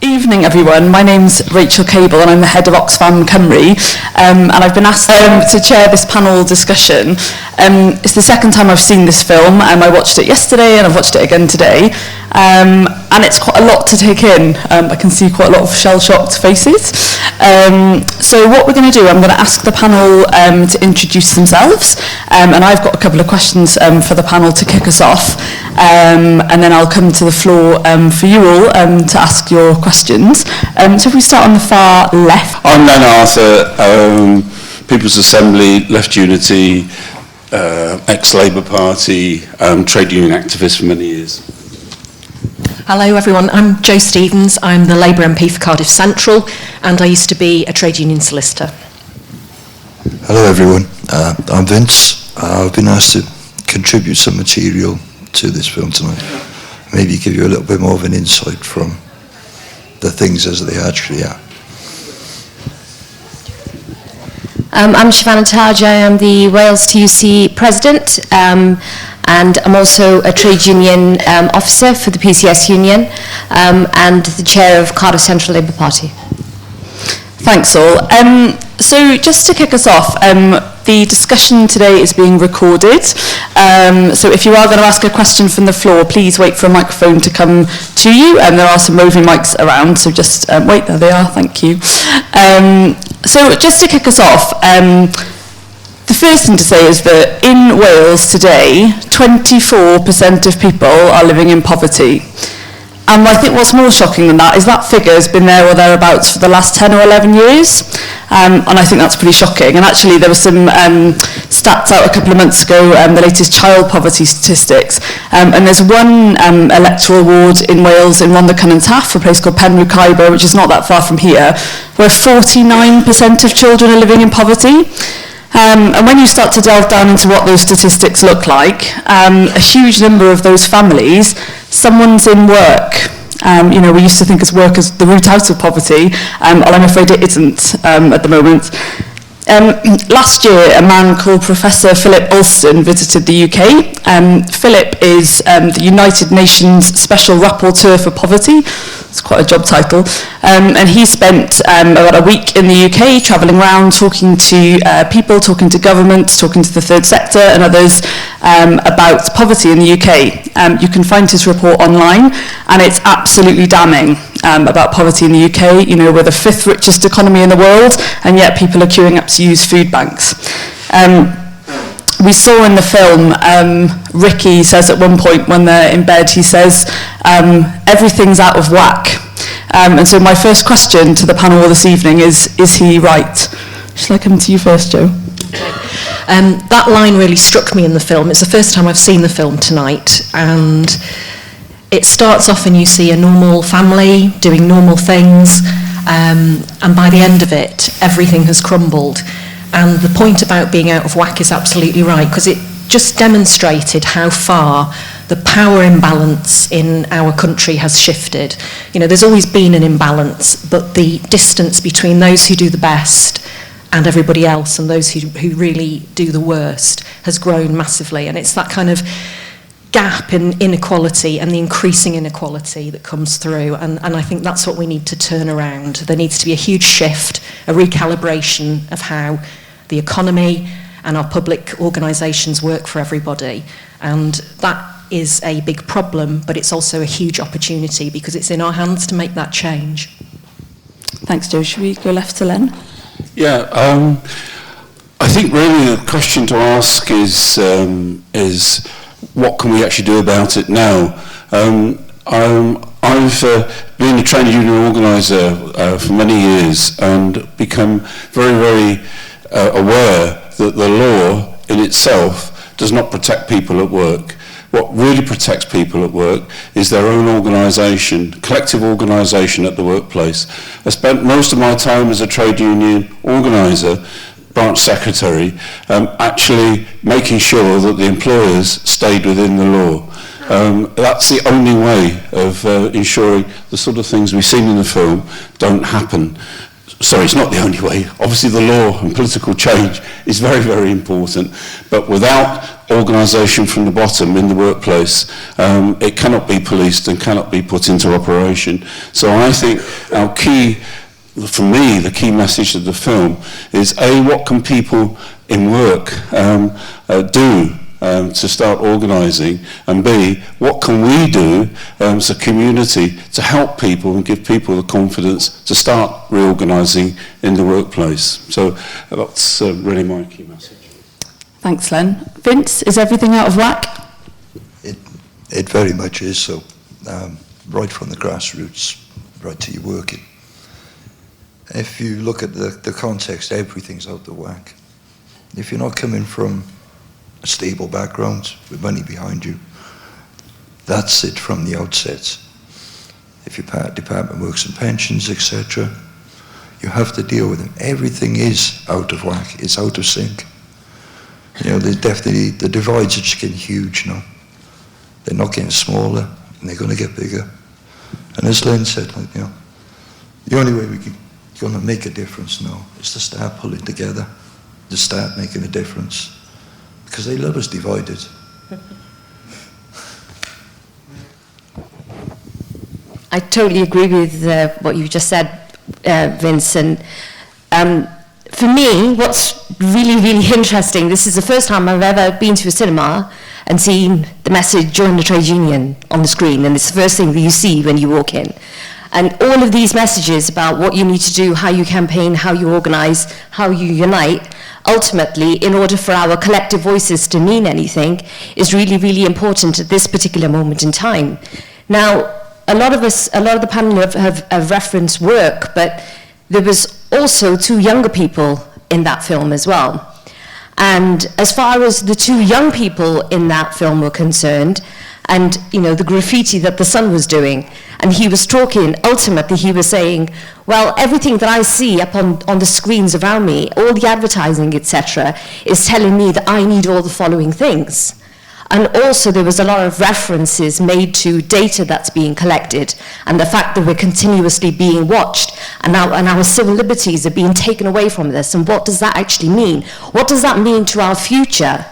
Evening everyone, my name's Rachel Cable and I'm the head of Oxfam Cymru, and I've been asked to chair this panel discussion. It's the second time I've seen this film. I watched it yesterday and I've watched it again today, and it's quite a lot to take in. I can see quite a lot of shell-shocked faces. So what we're going to do, I'm going to ask the panel to introduce themselves, and I've got a couple of questions for the panel to kick us off, and then I'll come to the floor for you all to ask your questions. So if we start on the far left. I'm Nan Arthur, People's Assembly, Left Unity, ex-Labour Party, trade union activist for many years. Hello everyone, I'm Jo Stevens, I'm the Labour MP for Cardiff Central and I used to be a trade union solicitor. Hello everyone, I'm Vince. I've been asked to contribute some material to this film tonight. Maybe give you a little bit more of an insight from the things as they actually are. I'm Shavanah. I am the Wales TUC president, and I'm also a trade union officer for the PCS union, and the chair of Cardiff Central Labour Party. Thanks all. So just to kick us off, the discussion today is being recorded. So if you are going to ask a question from the floor, please wait for a microphone to come to you. There are some roving mics around, so just wait, there they are, thank you. So just to kick us off, the first thing to say is that in Wales today, 24% of people are living in poverty. And I think what's more shocking than that is that figure has been there or thereabouts for the last 10 or 11 years. And I think that's pretty shocking. And actually there were some stats out a couple of months ago, the latest child poverty statistics. And there's one electoral ward in Wales, in Rhondda Cynon Taf, a place called Penrhyw Caeber, which is not that far from here, where 49% of children are living in poverty. And when you start to delve down into what those statistics look like, a huge number of those families, someone's in work. We used to think as work as the route out of poverty, and I'm afraid it isn't at the moment. Last year, a man called Professor Philip Alston visited the UK. Philip is the United Nations Special Rapporteur for Poverty. It's quite a job title. And he spent about a week in the UK travelling around talking to people, talking to governments, talking to the third sector and others about poverty in the UK. You can find his report online, and it's absolutely damning about poverty in the UK. You know, we're the 5th richest economy in the world, and yet people are queuing up to use food banks. We saw in the film, Ricky says at one point when they're in bed, he says, everything's out of whack. And so my first question to the panel this evening is he right? Shall I come to you first, Jo? That line really struck me in the film. It's the first time I've seen the film tonight, and it starts off and you see a normal family doing normal things, and by the end of it, everything has crumbled. And the point about being out of whack is absolutely right, because it just demonstrated how far the power imbalance in our country has shifted. You know, there's always been an imbalance, but the distance between those who do the best and everybody else and those who really do the worst has grown massively. And it's that kind of gap in inequality and the increasing inequality that comes through, and I think that's what we need to turn around. There needs to be a huge shift, a recalibration of how the economy and our public organisations work for everybody, and that is a big problem, but it's also a huge opportunity because it's in our hands to make that change. Thanks, Jo. Should we go left to Len? Yeah, I think really the question to ask is what can we actually do about it now? I've been a trade union organiser for many years and become very, very aware that the law in itself does not protect people at work. What really protects people at work is their own organisation, collective organisation at the workplace. I spent most of my time as a trade union organiser, branch secretary, actually making sure that the employers stayed within the law. That's the only way of ensuring the sort of things we've seen in the film don't happen. sorry, it's not the only way. Obviously the law and political change is very, very important, but without organisation from the bottom in the workplace, it cannot be policed and cannot be put into operation. So I think our key, for me, the key message of the film is A, what can people in work do to start organising, and B, what can we do as a community to help people and give people the confidence to start reorganising in the workplace. So that's really my key message. Thanks, Len. Vince, is everything out of whack? It very much is so, right from the grassroots, right to your working. If you look at the context, everything's out of whack. If you're not coming from a stable background with money behind you, that's it from the outset. If your department works in pensions, etc., you have to deal with them. Everything is out of whack. It's out of sync. You know, there's definitely, the divides are just getting huge now. They're not getting smaller, and they're going to get bigger. And as Len said, like, you know, the only way we're going to make a difference now is to start pulling together, to start making a difference, because they love us divided. I totally agree with what you just said, Vince. And for me, what's really, really interesting, this is the first time I've ever been to a cinema and seen the message "Join the Trade Union" on the screen, and it's the first thing that you see when you walk in. And all of these messages about what you need to do, how you campaign, how you organise, how you unite, ultimately, in order for our collective voices to mean anything, is really, really important at this particular moment in time. Now, a lot of the panel have referenced work, but there was also two younger people in that film as well. And as far as the two young people in that film were concerned, and you know, the graffiti that the son was doing, and he was talking, ultimately he was saying, well, everything that I see up on the screens around me, all the advertising, etc., is telling me that I need all the following things. And also there was a lot of references made to data that's being collected, and the fact that we're continuously being watched, and our civil liberties are being taken away from this. And what does that actually mean? What does that mean to our future?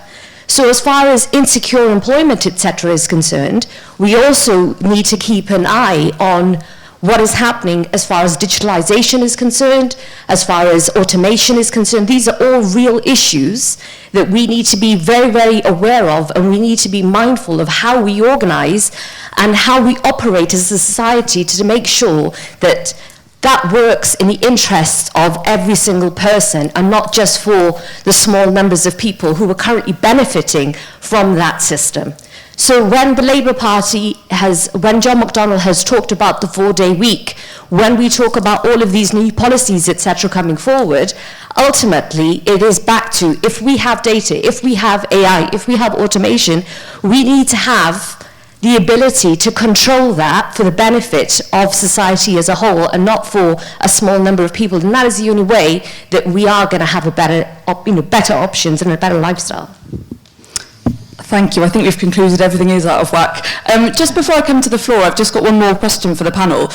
So as far as insecure employment, etc., is concerned, we also need to keep an eye on what is happening as far as digitalization is concerned, as far as automation is concerned. These are all real issues that we need to be very, very aware of, and we need to be mindful of how we organize and how we operate as a society to make sure that that works in the interests of every single person, and not just for the small numbers of people who are currently benefiting from that system. So when the Labour Party when John McDonnell has talked about the 4-day week, when we talk about all of these new policies, etc., coming forward, ultimately it is back to, if we have data, if we have AI, if we have automation, we need to have the ability to control that for the benefit of society as a whole, and not for a small number of people. And that is the only way that we are going to have a better options and a better lifestyle. Thank you. I think we've concluded everything is out of whack. Just before I come to the floor, I've just got one more question for the panel.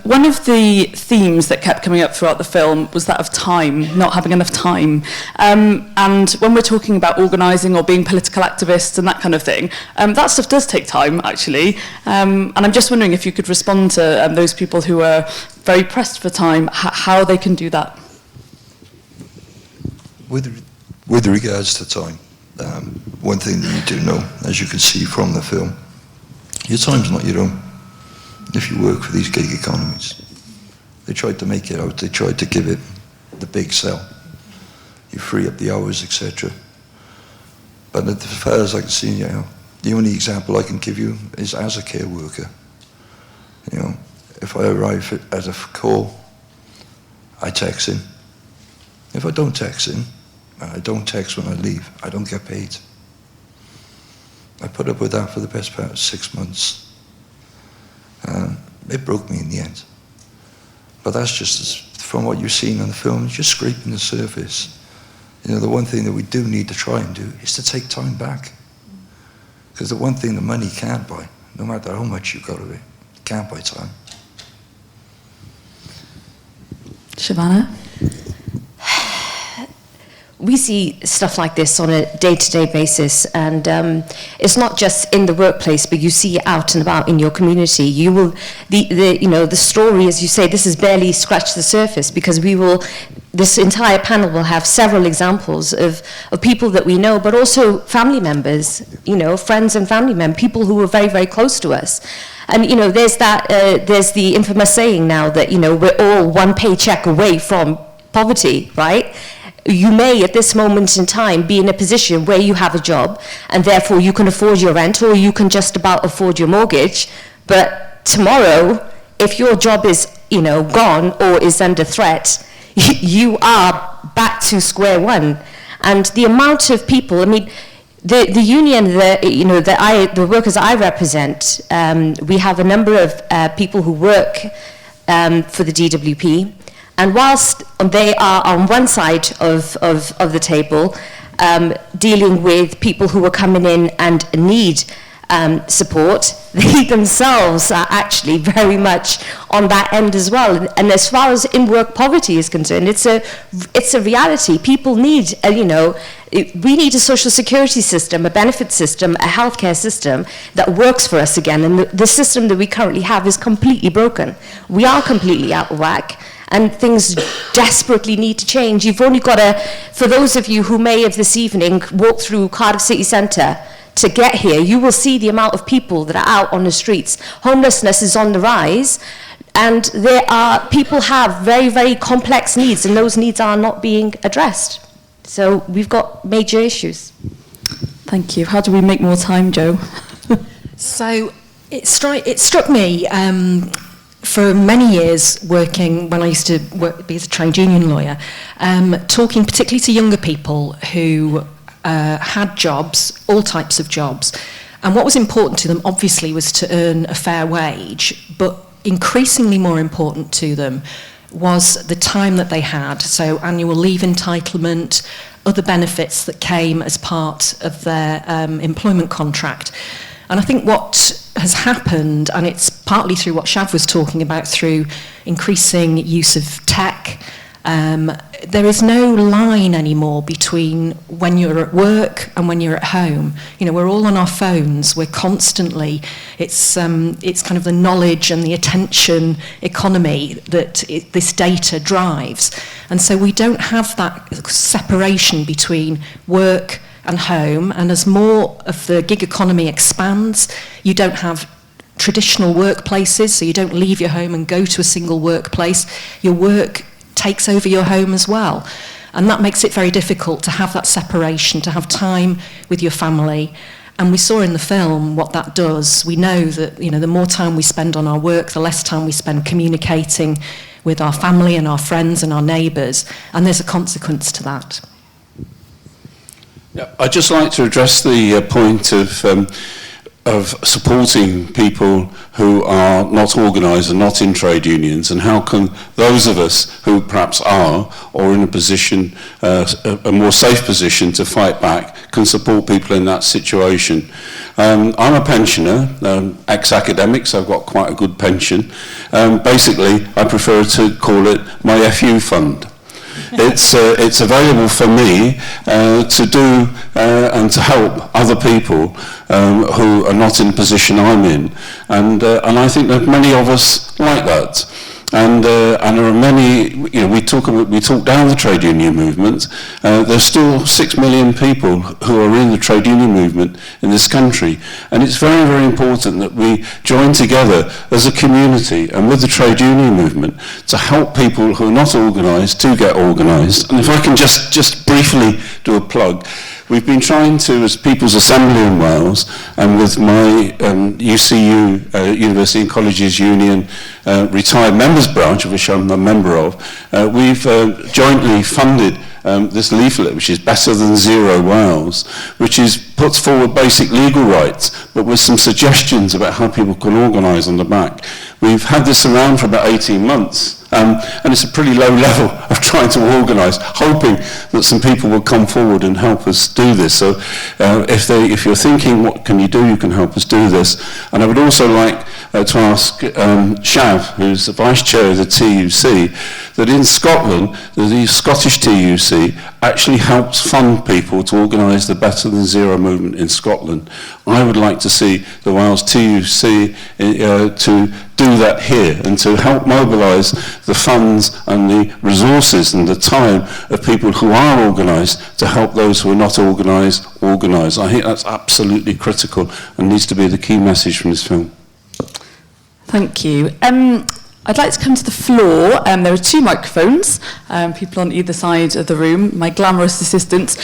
One of the themes that kept coming up throughout the film was that of time, not having enough time. And when we're talking about organising or being political activists and that kind of thing, that stuff does take time, actually. And I'm just wondering if you could respond to those people who are very pressed for time, how they can do that. With regards to time, one thing that you do know, as you can see from the film, your time's not your own. If you work for these gig economies, they tried to make it out, they tried to give it the big sell. You free up the hours, etc. But as far as I can see, you know, the only example I can give you is as a care worker. You know, if I arrive at a call, I text in. If I don't text in, and I don't text when I leave, I don't get paid. I put up with that for the best part of 6 months. It broke me in the end. But that's just, from what you've seen on the film, just scraping the surface. You know, the one thing that we do need to try and do is to take time back. Because the one thing the money can't buy, no matter how much you've got of it, can't buy time. Shavanah? We see stuff like this on a day-to-day basis, and it's not just in the workplace, but you see it out and about in your community. You will, the story, as you say, this has barely scratched the surface, because this entire panel will have several examples of people that we know, but also family members, friends and family members, people who are very, very close to us. And, there's the infamous saying now that, we're all one paycheck away from poverty, right? You may, at this moment in time, be in a position where you have a job, and therefore you can afford your rent, or you can just about afford your mortgage. But tomorrow, if your job is, gone or is under threat, you are back to square one. And the amount of people, the union, the workers I represent, we have a number of people who work for the DWP. And whilst they are on one side of the table, dealing with people who are coming in and need support, they themselves are actually very much on that end as well. And as far as in-work poverty is concerned, it's a reality. People need, we need a social security system, a benefit system, a healthcare system that works for us again. And the system that we currently have is completely broken. We are completely out of whack. And things desperately need to change. You've only got to, for those of you who may have this evening walked through Cardiff city centre to get here, you will see the amount of people that are out on the streets. Homelessness is on the rise, and people have very, very complex needs, and those needs are not being addressed. So we've got major issues. Thank you. How do we make more time, Jo? So it struck me, for many years working, when I used to be as a trade union lawyer, talking particularly to younger people who had jobs, all types of jobs. And what was important to them, obviously, was to earn a fair wage, but increasingly more important to them was the time that they had. So annual leave entitlement, other benefits that came as part of their employment contract. And I think what has happened, and it's partly through what Shav was talking about, through increasing use of tech, there is no line anymore between when you're at work and when you're at home. We're all on our phones. We're constantly, it's kind of the knowledge and the attention economy that this data drives. And so we don't have that separation between work and home, and as more of the gig economy expands, you don't have traditional workplaces, so you don't leave your home and go to a single workplace. Your work takes over your home as well, and that makes it very difficult to have that separation, to have time with your family. And we saw in the film what that does. We know that the more time we spend on our work, the less time we spend communicating with our family and our friends and our neighbours, and there's a consequence to that. Yeah, I'd just like to address the point of supporting people who are not organised and not in trade unions, and how can those of us who perhaps are, or in a position, a more safe position to fight back, can support people in that situation. I'm a pensioner, ex-academic, so I've got quite a good pension. Basically, I prefer to call it my FU fund. It's available for me to do and to help other people who are not in the position I'm in, and I think that many of us like that. And there are many, we talk down the trade union movement. There's still 6 million people who are in the trade union movement in this country, and it's very, very important that we join together as a community and with the trade union movement to help people who are not organised to get organised. And if I can just briefly do a plug. We've been trying to, as People's Assembly in Wales, and with my UCU, University and Colleges Union, retired members branch, of which I'm a member of, we've jointly funded this leaflet, which is Better Than Zero Wales, which puts forward basic legal rights, but with some suggestions about how people can organise on the back. We've had this around for about 18 months. And it's a pretty low level of trying to organise, hoping that some people will come forward and help us do this. So if you're thinking, what can you do, you can help us do this. And I would also like to ask Shav, who's the Vice Chair of the TUC, that in Scotland, the Scottish TUC actually helps fund people to organise the Better Than Zero movement in Scotland. I would like to see the Wales TUC to do that here and to help mobilise the funds and the resources and the time of people who are organised to help those who are not organised organise. I think that's absolutely critical and needs to be the key message from this film. Thank you. I'd like to come to the floor. There are 2 microphones, people on either side of the room, my glamorous assistants.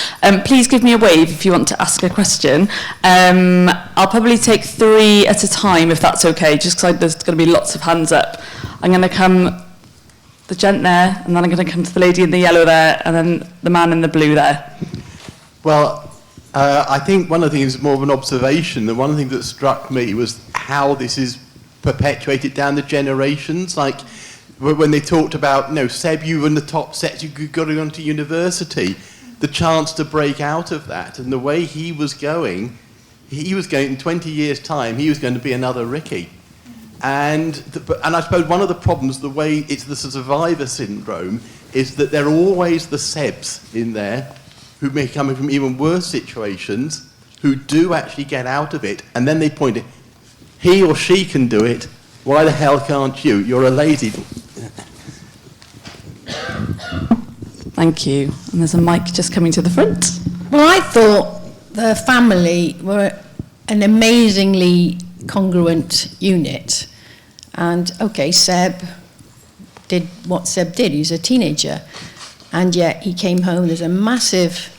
Please give me a wave if you want to ask a question. I'll probably take 3 at a time if that's okay, just because there's going to be lots of hands up. I'm going to come the gent there, and then I'm going to come to the lady in the yellow there, and then the man in the blue there. Well, I think one of the things is more of an observation. The one thing that struck me was how this is perpetuated down the generations. Like when they talked about, you know, Seb, you were in the top sets, you got to go to university, the chance to break out of that, and the way he was going in 20 years' time, he was going to be another Ricky. And I suppose one of the problems, the way it's the survivor syndrome, is that there are always the Sebs in there who may come from even worse situations, who do actually get out of it, and then they point it, he or she can do it, why the hell can't you? You're a lazy... Thank you. And there's a mic just coming to the front. Well, I thought the family were an amazingly congruent unit. And, okay, Seb did what Seb did. He was a teenager. And yet he came home. There's a massive,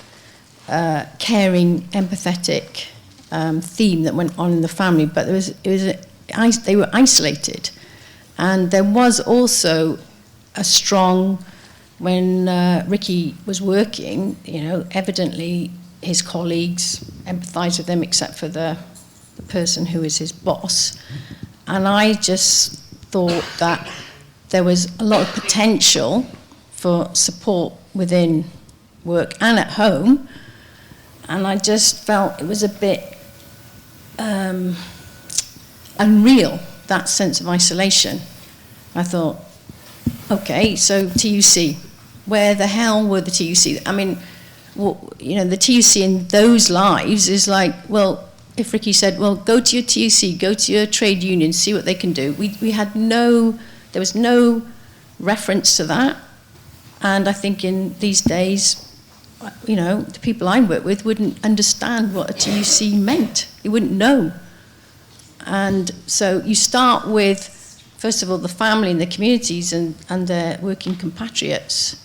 caring, empathetic theme that went on in the family. But they were isolated. And there was also a strong... When Ricky was working, you know, evidently his colleagues empathised with him, except for the person who is his boss. And I just thought that there was a lot of potential for support within work and at home. And I just felt it was a bit unreal, that sense of isolation. I thought, okay, so TUC. Where the hell were the TUC? I mean, well, you know, the TUC in those lives is like, well, if Ricky said, well, go to your TUC, go to your trade union, see what they can do. We had there was no reference to that. And I think in these days, you know, the people I work with wouldn't understand what a TUC meant. They wouldn't know. And so you start with, first of all, the family and the communities and their working compatriots,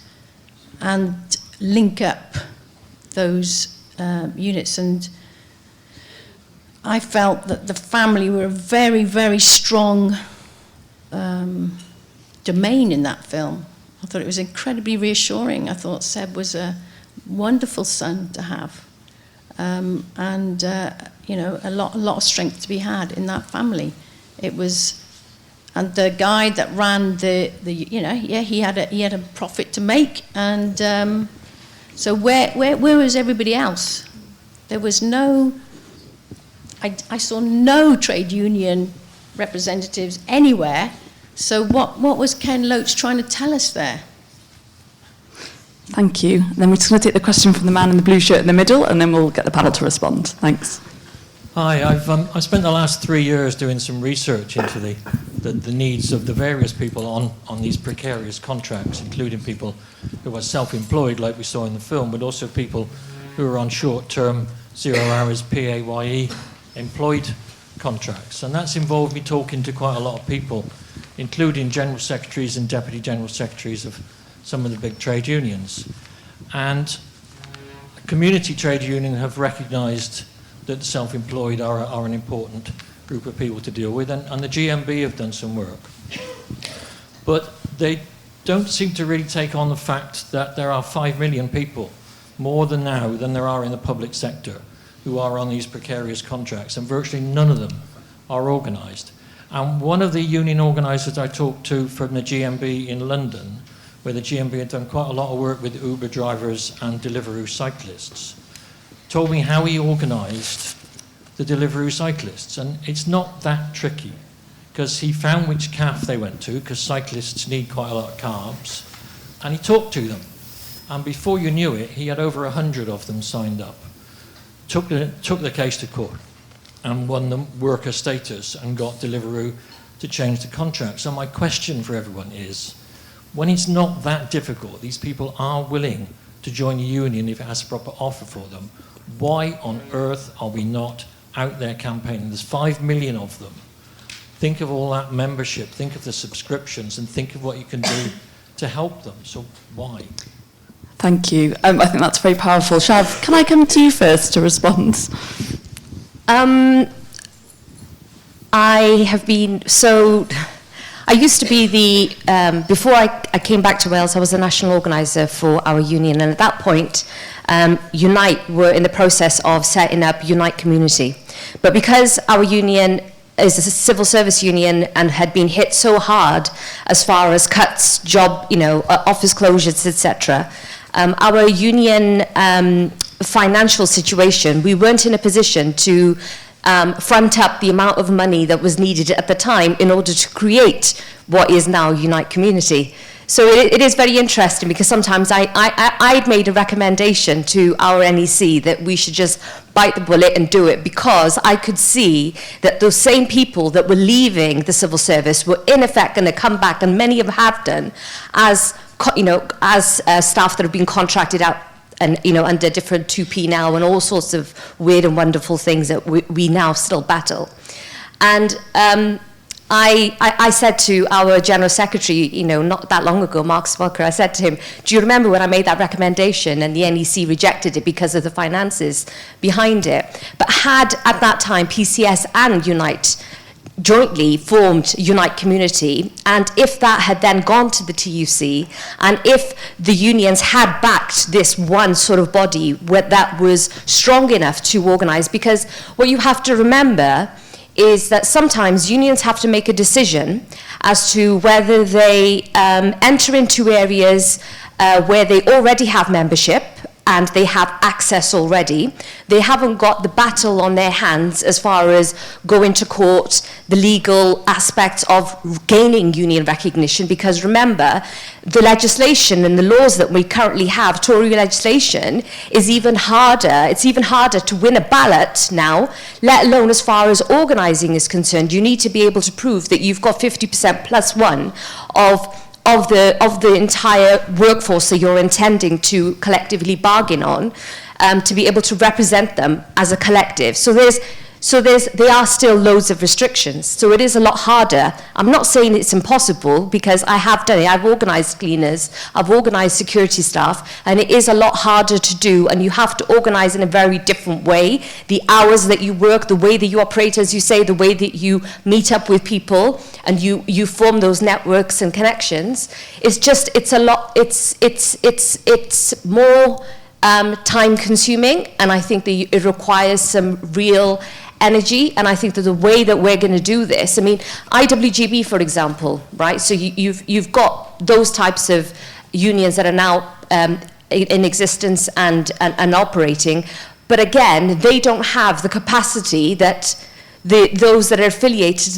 and link up those units. And I felt that the family were a very, very strong domain in that film. I thought it was incredibly reassuring. I thought Seb was a wonderful son to have, and you know, a lot of strength to be had in that family. It was. And the guy that ran the you know, yeah, he had a profit to make, and so where was everybody else? There was no. I saw no trade union representatives anywhere. So what was Ken Roach trying to tell us there? Thank you. And then we're just going to take the question from the man in the blue shirt in the middle, and then we'll get the panel to respond. Thanks. Hi, I've spent the last 3 years doing some research into the needs of the various people on these precarious contracts, including people who are self-employed, like we saw in the film, but also people who are on short-term, 0 hours, PAYE employed contracts. And that's involved me talking to quite a lot of people, including general secretaries and deputy general secretaries of some of the big trade unions. And community trade union have recognised that the self-employed are an important group of people to deal with, and the GMB have done some work. But they don't seem to really take on the fact that there are 5 million people, more than now than there are in the public sector, who are on these precarious contracts, and virtually none of them are organised. And one of the union organisers I talked to from the GMB in London, where the GMB had done quite a lot of work with Uber drivers and Deliveroo cyclists, told me how he organised the Deliveroo cyclists. And it's not that tricky. because he found which calf they went to, because cyclists need quite a lot of carbs, and he talked to them. And before you knew it, he had over 100 of them signed up. Took the case to court and won them worker status and got Deliveroo to change the contract. So my question for everyone is, when it's not that difficult, these people are willing to join a union if it has a proper offer for them, why on earth are we not out there campaigning? There's 5 million of them. Think of all that membership, think of the subscriptions, and think of what you can do to help them. So why? Thank you. I think that's very powerful. Shav, can I come to you first to respond? I used to be before I came back to Wales, I was the national organiser for our union, and at that point, Unite were in the process of setting up Unite Community. But because our union is a civil service union and had been hit so hard as far as cuts, office closures, etc., our union financial situation, we weren't in a position to front up the amount of money that was needed at the time in order to create what is now Unite Community. So it is very interesting, because sometimes I'd made a recommendation to our NEC that we should just bite the bullet and do it, because I could see that those same people that were leaving the civil service were in effect going to come back, and many of them have done, as staff that have been contracted out and under different 2P now, and all sorts of weird and wonderful things that we now still battle. And I said to our General Secretary, not that long ago, Mark Spelker, I said to him, do you remember when I made that recommendation and the NEC rejected it because of the finances behind it? But had at that time PCS and Unite jointly formed Unite Community, and if that had then gone to the TUC, and if the unions had backed this one sort of body that was strong enough to organise, because what you have to remember is that sometimes unions have to make a decision as to whether they enter into areas where they already have membership and they have access already. They haven't got the battle on their hands as far as going to court, the legal aspects of gaining union recognition, because remember, the legislation and the laws that we currently have, Tory legislation, is even harder. It's even harder to win a ballot now, let alone as far as organising is concerned. You need to be able to prove that you've got 50% plus one of the entire workforce that you're intending to collectively bargain on, to be able to represent them as a collective. So there are still loads of restrictions. So it is a lot harder. I'm not saying it's impossible, because I have done it. I've organised cleaners, I've organised security staff, and it is a lot harder to do, and you have to organise in a very different way. The hours that you work, the way that you operate, as you say, the way that you meet up with people, and you form those networks and connections. It's a lot, it's more time consuming, and I think that it requires some real energy, and I think that the way that we're going to do this, I mean, IWGB, for example, right? So you've got those types of unions that are now in existence and operating, but again, they don't have the capacity that those that are affiliated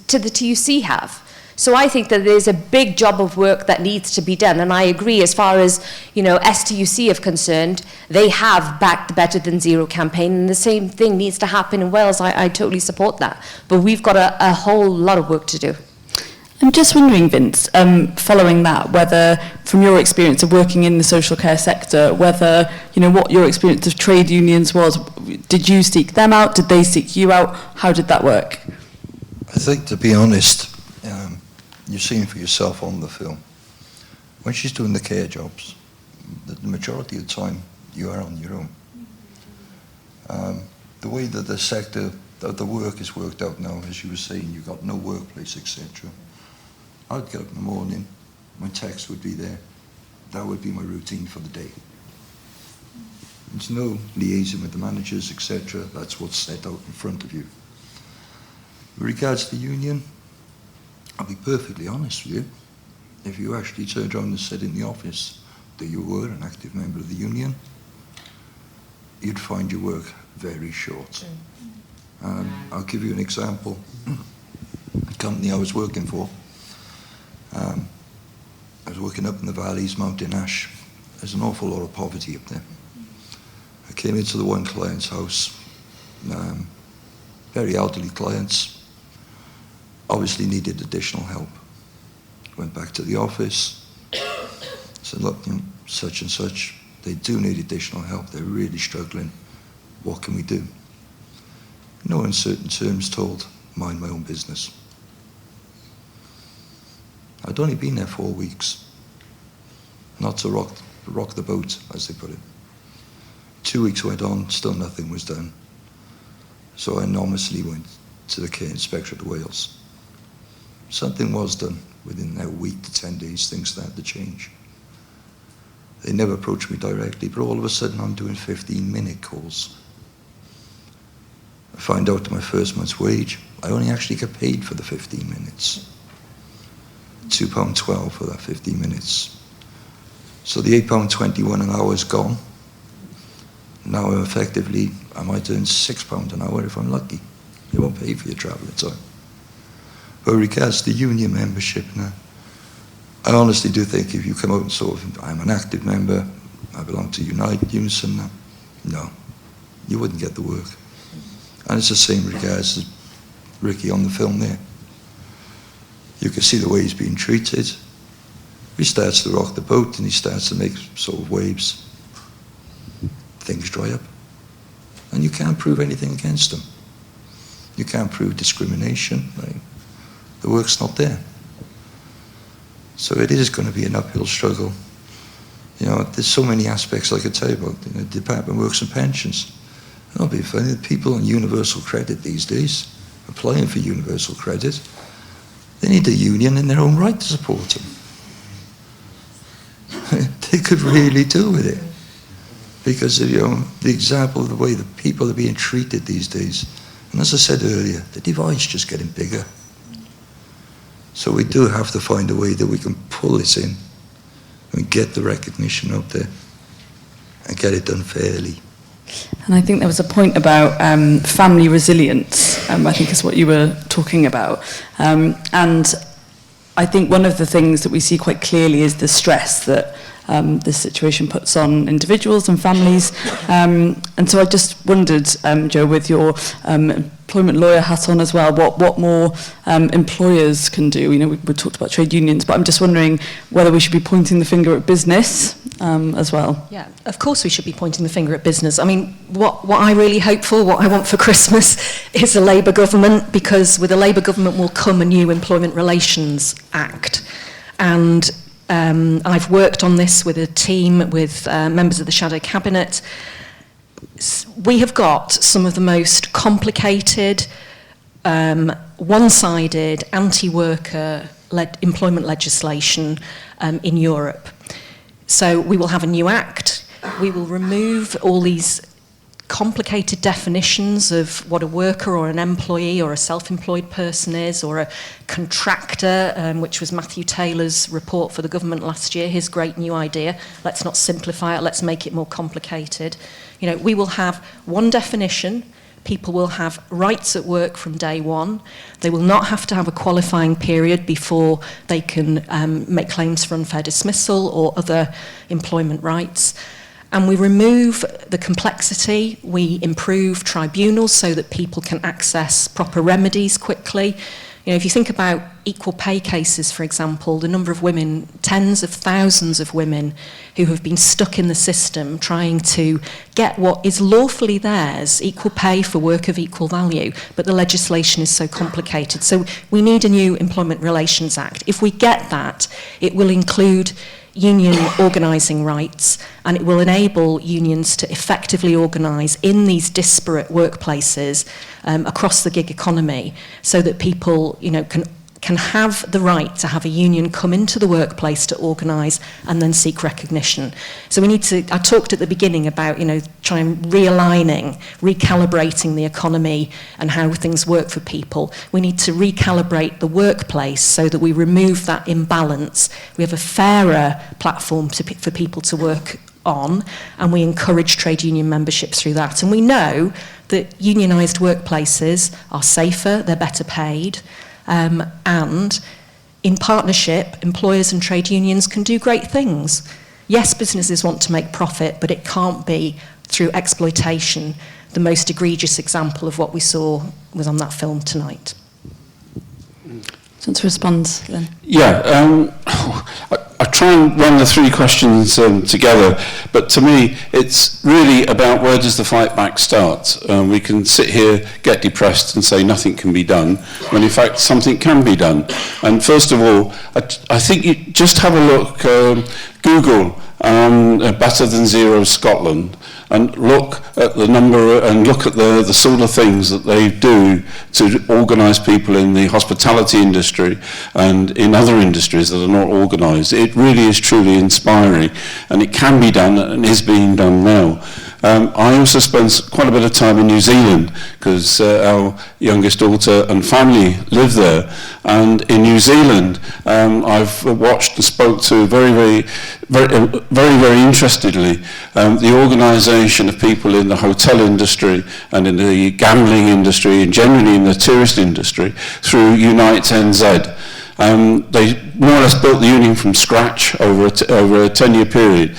to the TUC have. So I think that there's a big job of work that needs to be done, and I agree as far as STUC are concerned, they have backed the Better Than Zero campaign, and the same thing needs to happen in Wales. I totally support that, but we've got a whole lot of work to do. I'm just wondering, Vince, following that, whether from your experience of working in the social care sector, whether what your experience of trade unions was. Did you seek them out? Did they seek you out? How did that work? I think, to be honest, you've seen for yourself on the film, when she's doing the care jobs, the majority of the time you are on your own. The way that the sector, the work is worked out now, as you were saying, you've got no workplace, etc. I'd get up in the morning, my text would be there. That would be my routine for the day. There's no liaison with the managers, etc. That's what's set out in front of you. With regards to the union, I'll be perfectly honest with you. If you actually turned around and said in the office that you were an active member of the union, you'd find your work very short. I'll give you an example. company I was working for. I was working up in the valleys, Mountain Ash. There's an awful lot of poverty up there. I came into the one client's house, very elderly clients, obviously needed additional help. Went back to the office, said, look, such and such, they do need additional help, they're really struggling, what can we do? No uncertain terms told, mind my own business. I'd only been there 4 weeks, not to rock the boat, as they put it. 2 weeks went on, still nothing was done. So I enormously went to the Care Inspectorate of Wales. Something was done. Within a week to 10 days, things started to change. They never approached me directly, but all of a sudden I'm doing 15-minute calls. I find out my first month's wage, I only actually get paid for the 15 minutes. £2.12 for that 15 minutes. So the £8.21 an hour is gone. Now effectively, I might earn £6 an hour if I'm lucky. They won't pay for your travelling time. But regards to union membership now, I honestly do think if you come out and sort of, I'm an active member, I belong to Unison now, no, you wouldn't get the work. And it's the same regards to Ricky on the film there. You can see the way he's being treated. He starts to rock the boat and he starts to make sort of waves. Things dry up. And you can't prove anything against him. You can't prove discrimination. Right? The work's not there. So it is going to be an uphill struggle. You know, there's so many aspects I could tell you about. You know, Department of Works and Pensions. It'll be funny. People on universal credit these days, applying for universal credit, they need a union in their own right to support them. They could really do with it. Because of, you know, the example of the way that people are being treated these days. And as I said earlier, the divide's just getting bigger. So we do have to find a way that we can pull this in and get the recognition out there and get it done fairly. And I think there was a point about family resilience, I think is what you were talking about. And I think one of the things that we see quite clearly is the stress that this situation puts on individuals and families. And so I just wondered, Joe, with your employment lawyer hat on as well, what more employers can do. You know, we talked about trade unions, but I'm just wondering whether we should be pointing the finger at business as well. Yeah, of course we should be pointing the finger at business. I mean, what I really hope for, what I want for Christmas is a Labour government, because with a Labour government will come a new Employment Relations Act. And I've worked on this with a team, with members of the Shadow Cabinet. We have got some of the most complicated, one-sided, anti-worker employment legislation in Europe. So we will have a new act. We will remove all these complicated definitions of what a worker or an employee or a self-employed person is, or a contractor, which was Matthew Taylor's report for the government last year, his great new idea. Let's not simplify it, let's make it more complicated. You know, we will have one definition. People will have rights at work from day one. They will not have to have a qualifying period before they can make claims for unfair dismissal or other employment rights. And we remove the complexity. We improve tribunals so that people can access proper remedies quickly. You know, if you think about equal pay cases, for example, the number of women, tens of thousands of women who have been stuck in the system trying to get what is lawfully theirs, equal pay for work of equal value, but the legislation is so complicated. So we need a new Employment Relations Act. If we get that, it will include union organising rights, and it will enable unions to effectively organise in these disparate workplaces across the gig economy, so that people, you know, can have the right to have a union come into the workplace to organise and then seek recognition. So we need to, I talked at the beginning about, you know, trying realigning, recalibrating the economy and how things work for people. We need to recalibrate the workplace so that we remove that imbalance. We have a fairer platform for people to work on, and we encourage trade union membership through that. And we know that unionised workplaces are safer, they're better paid, And in partnership, employers and trade unions can do great things. Yes, businesses want to make profit, but it can't be through exploitation. The most egregious example of what we saw was on that film tonight. Do you want to respond, then? Yeah, I try and run the three questions together, but to me it's really about where does the fight back start. We can sit here, get depressed and say nothing can be done, when in fact something can be done. And first of all, I think you just have a look, Google Better Than Zero Scotland, and look at the number and look at the sort of things that they do to organise people in the hospitality industry and in other industries that are not organised. It really is truly inspiring, and it can be done and is being done now. I also spent quite a bit of time in New Zealand because our youngest daughter and family live there. And in New Zealand, I've watched and spoke to very interestedly the organisation of people in the hotel industry and in the gambling industry and generally in the tourist industry through Unite NZ. They more or less built the union from scratch over a 10-year period,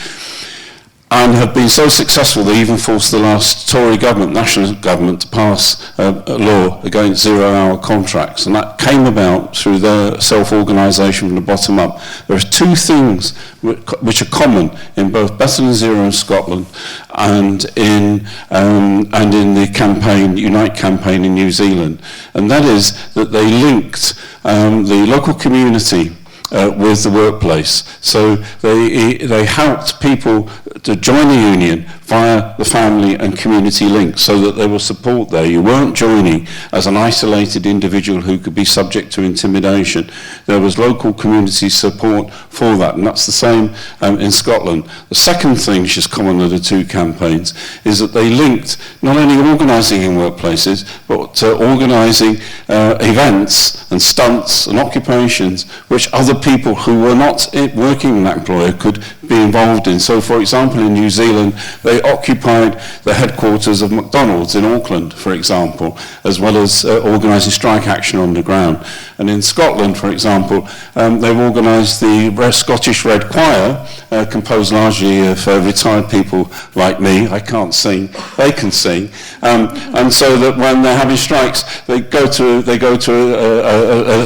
and have been so successful they even forced the last Tory government, national government, to pass a law against zero-hour contracts, and that came about through their self-organisation from the bottom up. There are two things which are common in both Better Than Zero in Scotland and in the campaign, Unite campaign in New Zealand, and that is that they linked the local community with the workplace. So they helped people to join the union via the family and community link so that there was support there. You weren't joining as an isolated individual who could be subject to intimidation. There was local community support for that, and that's the same in Scotland. The second thing which is common to the two campaigns is that they linked not only organising in workplaces but organising events and stunts and occupations which other people who were not working in that employer could be involved in. So, for example, in New Zealand, they occupied the headquarters of McDonald's in Auckland, for example, as well as organising strike action on the ground. And in Scotland, for example, they've organised the Scottish Red Choir, composed largely of retired people like me. I can't sing, they can sing, and so that when they're having strikes, they go to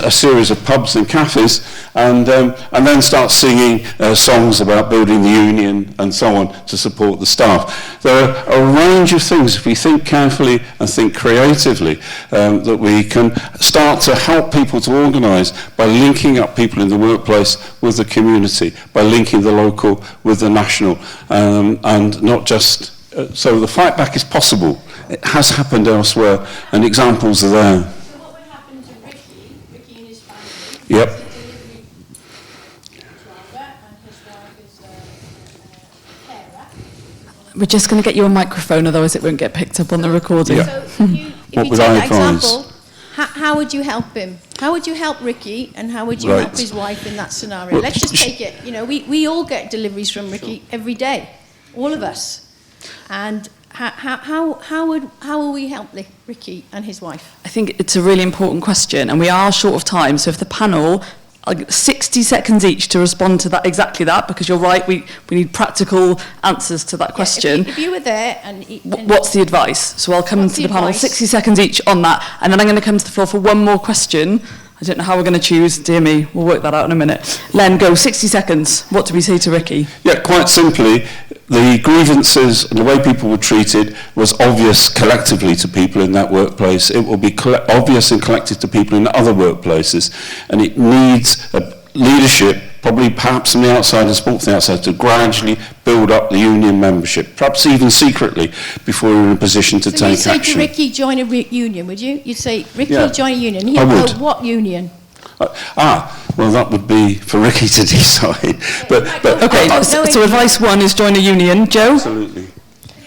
a series of pubs and cafes, and then start singing songs about building the union and so on to support the staff. There are a range of things, if we think carefully and think creatively, that we can start to help people to organise by linking up people in the workplace with the community, by linking the local with the national, and not just... so the fight back is possible. It has happened elsewhere, and examples are there. So what would happen to Ricky and his family? Yep. We're just going to get you a microphone, otherwise it won't get picked up on the recording. Yeah. So if you What would take I that advise? example, how would you help him? How would you help Ricky, and how would you Right. help his wife in that scenario? Well, Let's just take it. You know, we all get deliveries from Ricky every day, all of us. And how will we help Ricky and his wife? I think it's a really important question, and we are short of time, so if the panel... 60 seconds each to respond to that, exactly that, because you're right, we need practical answers to that question. If you were there and what's the advice? So I'll come to the panel, 60 seconds each on that, and then I'm going to come to the floor for one more question. I don't know how we're going to choose, dear me, we'll work that out in a minute. Len, go, 60 seconds. What do we say to Ricky? Yeah, quite simply, the grievances and the way people were treated was obvious collectively to people in that workplace. It will be obvious and collective to people in other workplaces, and it needs leadership, probably perhaps from the outside and support from the outside, to gradually build up the union membership, perhaps even secretly, before you're in a position to take action. So you'd say to Ricky, join a union, would you? You'd say, Ricky, join a union. He'd go, what union? Well, that would be for Ricky to decide. But okay, so advice one is join a union. Joe? Absolutely.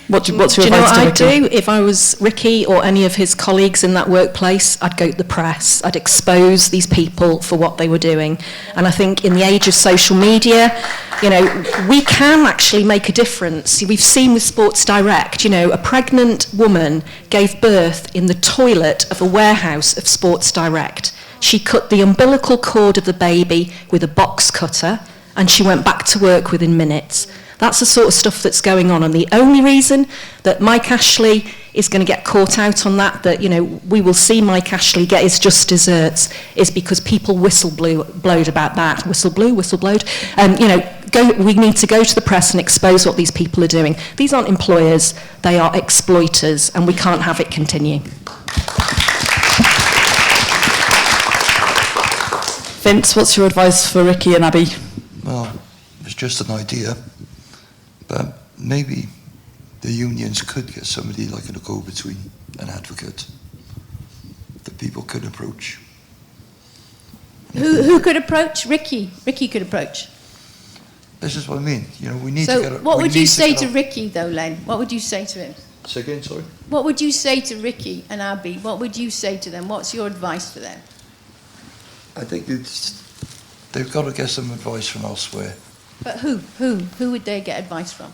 What's your advice to Do you know what I'd Ricky? do? If I was Ricky or any of his colleagues in that workplace, I'd go to the press. I'd expose these people for what they were doing. And I think in the age of social media, you know, we can actually make a difference. We've seen with Sports Direct, you know, a pregnant woman gave birth in the toilet of a warehouse of Sports Direct. She cut the umbilical cord of the baby with a box cutter, and she went back to work within minutes. That's the sort of stuff that's going on, and the only reason that Mike Ashley is going to get caught out on that, you know, we will see Mike Ashley get his just desserts, is because people whistleblowed about that. Whistleblowed. You know, we need to go to the press and expose what these people are doing. These aren't employers, they are exploiters, and we can't have it continuing. Vince, what's your advice for Ricky and Abby? Well, it's just an idea, but maybe the unions could get somebody like a go-between, an advocate, that people could approach. Who could approach? Ricky. Ricky could approach. This is what I mean. You know, we need So to get. what would you say to Ricky, though, Len? What would you say to him? Say again, sorry. What would you say to Ricky and Abby? What would you say to them? What's your advice for them? I think they've got to get some advice from elsewhere. But who? Who would they get advice from?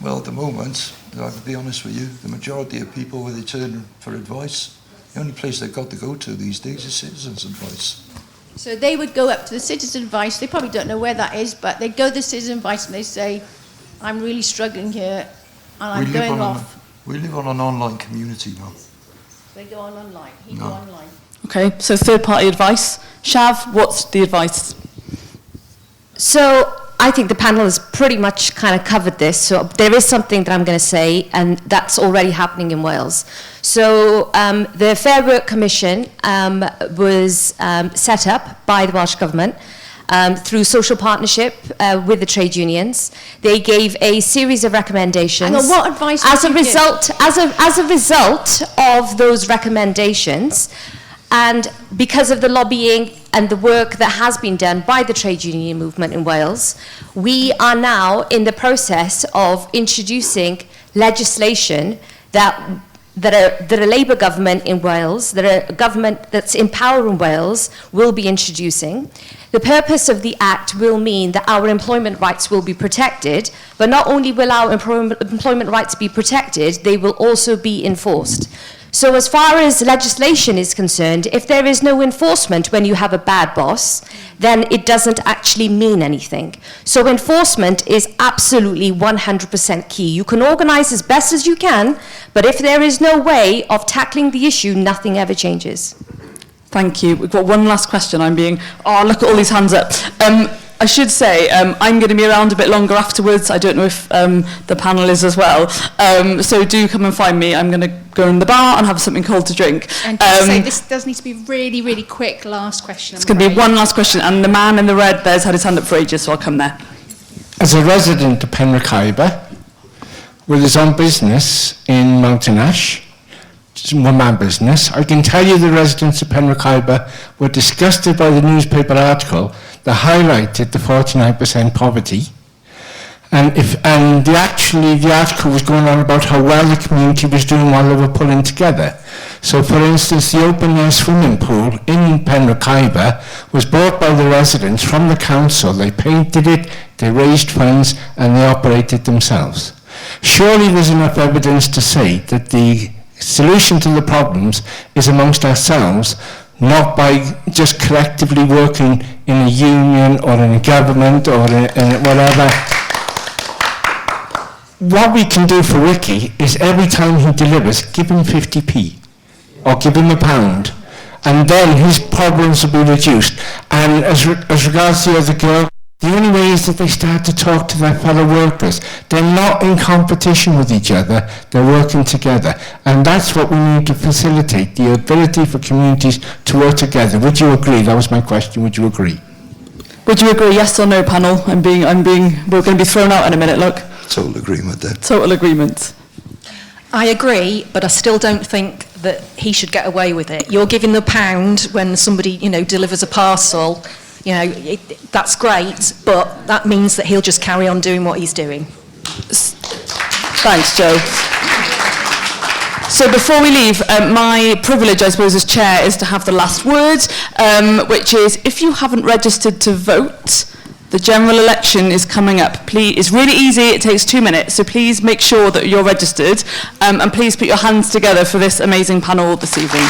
Well, at the moment, I'll be honest with you, the majority of people, where they turn for advice, the only place they've got to go to these days is citizens' advice. So they would go up to the citizen advice. They probably don't know where that is, but they go to the citizen advice and they say, I'm really struggling here and I'm going off. We live on an online community now. They go on online. He No. go online. Okay, so third-party advice. Shav, what's the advice? So I think the panel has pretty much kind of covered this. So there is something that I'm going to say, and that's already happening in Wales. So the Fair Work Commission was set up by the Welsh Government through social partnership with the trade unions. They gave a series of recommendations. Hang on, what advice as a would you result, as a result of those recommendations, and because of the lobbying and the work that has been done by the trade union movement in Wales, we are now in the process of introducing legislation that a Labour government in Wales, that a government that's in power in Wales will be introducing. The purpose of the Act will mean that our employment rights will be protected, but not only will our employment rights be protected, they will also be enforced. So as far as legislation is concerned, if there is no enforcement when you have a bad boss, then it doesn't actually mean anything. So enforcement is absolutely 100% key. You can organise as best as you can, but if there is no way of tackling the issue, nothing ever changes. Thank you. We've got one last question. Look at all these hands up. I should say, I'm going to be around a bit longer afterwards. I don't know if the panel is as well. So do come and find me. I'm going to go in the bar and have something cold to drink. And just say, this does need to be really, really quick. Last question. It's going to be one last question. And the man in the red there's had his hand up for ages, so I'll come there. As a resident of Penrith with his own business in Mountain Ash, it's a one-man business, I can tell you the residents of Penrith were disgusted by the newspaper article that highlighted the 49% poverty. And the article was going on about how well the community was doing while they were pulling together. So, for instance, the open-air swimming pool in Penrith was bought by the residents from the council. They painted it, they raised funds, and they operated themselves. Surely there's enough evidence to say that the solution to the problems is amongst ourselves, not by just collectively working in a union or in a government or in whatever. What we can do for Ricky is every time he delivers, give him 50p or give him £1, and then his problems will be reduced. And as regards the other girl, the only way is that they start to talk to their fellow workers. They're not in competition with each other, they're working together. And that's what we need to facilitate, the ability for communities to work together. Would you agree? That was my question, would you agree? Would you agree, yes or no, panel? We're going to be thrown out in a minute, look. Total agreement there. Total agreement. I agree, but I still don't think that he should get away with it. You're giving the £1 when somebody, delivers a parcel. That's great, but that means that he'll just carry on doing what he's doing. Thanks, Joe. So before we leave, my privilege, I suppose, as chair is to have the last word, which is, if you haven't registered to vote, the general election is coming up. Please, it's really easy, it takes 2 minutes, so please make sure that you're registered, and please put your hands together for this amazing panel this evening.